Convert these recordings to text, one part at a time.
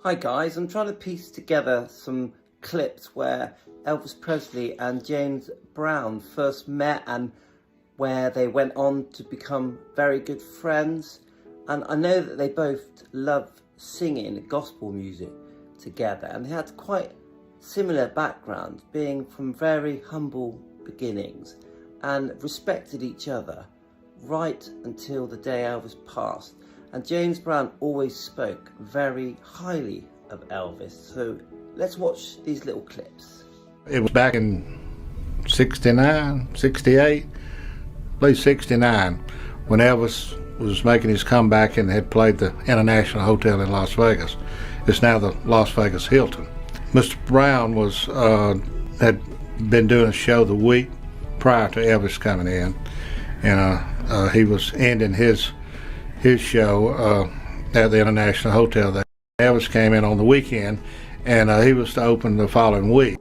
Hi guys, I'm trying to piece together some clips where Elvis Presley and James Brown first met and where they went on to become very good friends. And I know that they both love singing gospel music together, and they had quite similar backgrounds, being from very humble beginnings, and respected each other right until the day Elvis passed. And James Brown always spoke very highly of Elvis. So let's watch these little clips. It was back in 69, 68, I believe 69, when Elvis was making his comeback and had played the International Hotel in Las Vegas. It's now the Las Vegas Hilton. Mr. Brown had been doing a show the week prior to Elvis coming in, and he was ending his show at the International Hotel there. Elvis came in on the weekend, and he was to open the following week.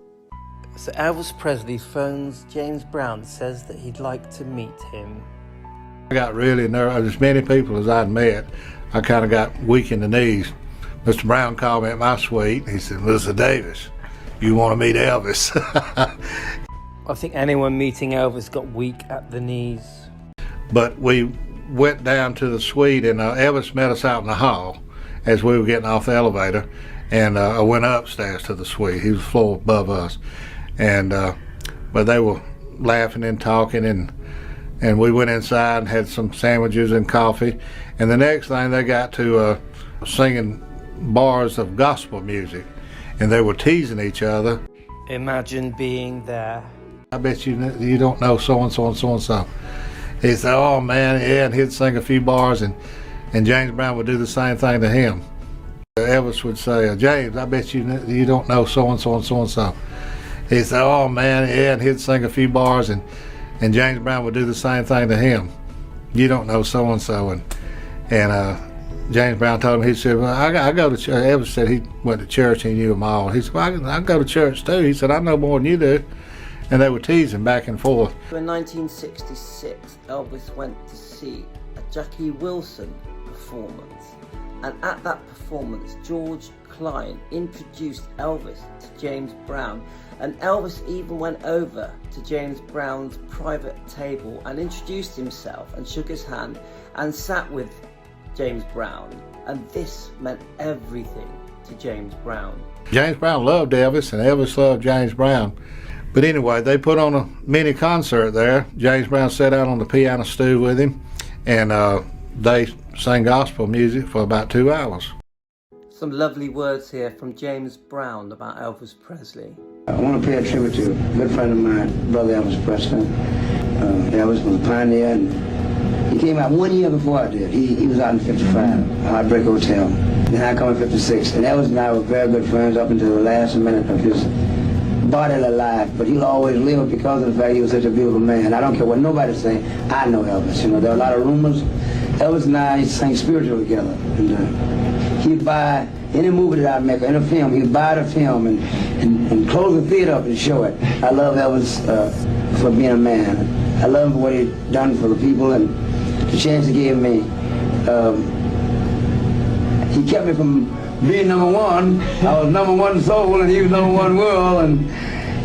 So Elvis Presley phones James Brown, says that he'd like to meet him. I got really nervous. As many people as I'd met, I kind of got weak in the knees. Mr. Brown called me at my suite. He said, "Mr. Davis, you want to meet Elvis?" I think anyone meeting Elvis got weak at the knees. But we went down to the suite, and Elvis met us out in the hall as we were getting off the elevator, and I went upstairs to the suite. He was a floor above us, and but they were laughing and talking, and we went inside and had some sandwiches and coffee, and the next thing they got to singing bars of gospel music, and they were teasing each other. Imagine being there. "I bet you don't know so-and-so and so-and-so." He said, "Oh man, yeah," and he'd sing a few bars, and James Brown would do the same thing to him. Elvis would say, "James, I bet you don't know so-and-so and so-and-so." He said, "Oh man, yeah," and he'd sing a few bars, and James Brown would do the same thing to him. "You don't know so-and-so," and James Brown told him, he said, "Well, I go to church." Elvis said he went to church, he knew them all. He said, "Well, I go to church too." He said, "I know more than you do." And they were teasing back and forth. In 1966, Elvis went to see a Jackie Wilson performance. And at that performance, George Klein introduced Elvis to James Brown. And Elvis even went over to James Brown's private table and introduced himself and shook his hand and sat with James Brown. And this meant everything to James Brown. James Brown loved Elvis, and Elvis loved James Brown. But anyway, they put on a mini concert there. James Brown sat out on the piano stool with him, and they sang gospel music for about 2 hours. Some lovely words here from James Brown about Elvis Presley. I want to pay a tribute to a good friend of mine, brother Elvis Presley. Elvis was a pioneer, and he came out 1 year before I did. He was out in 55, Heartbreak Hotel. Then I come in 56, and Elvis and I were very good friends up until the last minute of his bodily life, but he'll always live because of the fact he was such a beautiful man. I don't care what nobody say, I know Elvis. You know, there are a lot of rumors. Elvis and I sang spiritual together, and he'd buy any movie that I'd make, or any film, he'd buy the film and close the theater up and show it. I love Elvis for being a man. I love him for what he'd done for the people and the chance he gave me. He kept me from being number one. I was number one soul and he was number one world, and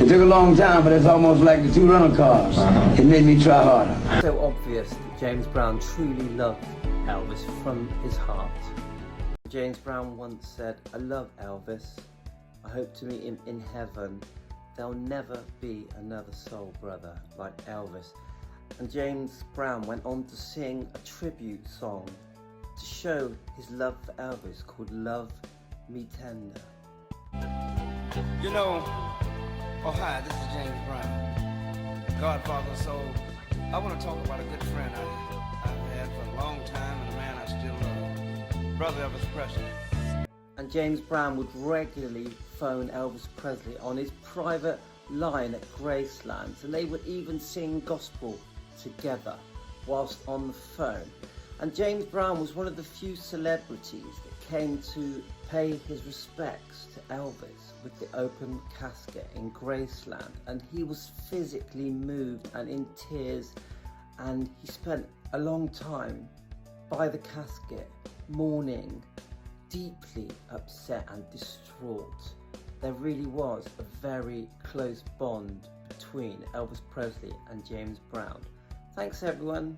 it took a long time, but it's almost like the two rental cars. It made me try harder. So obvious that James Brown truly loved Elvis from his heart. James Brown once said, "I love Elvis. I hope to meet him in heaven. There'll never be another soul brother like Elvis." And James Brown went on to sing a tribute song to show his love for Elvis called "Love Me Tender." You know, oh hi, this is James Brown, Godfather of Soul. I want to talk about a good friend I've had for a long time, and a man I still love, brother Elvis Presley. And James Brown would regularly phone Elvis Presley on his private line at Graceland, and they would even sing gospel together whilst on the phone. And James Brown was one of the few celebrities that came to pay his respects to Elvis with the open casket in Graceland, and he was physically moved and in tears, and he spent a long time by the casket mourning deeply upset and distraught. There really was a very close bond between Elvis Presley and James Brown. Thanks everyone.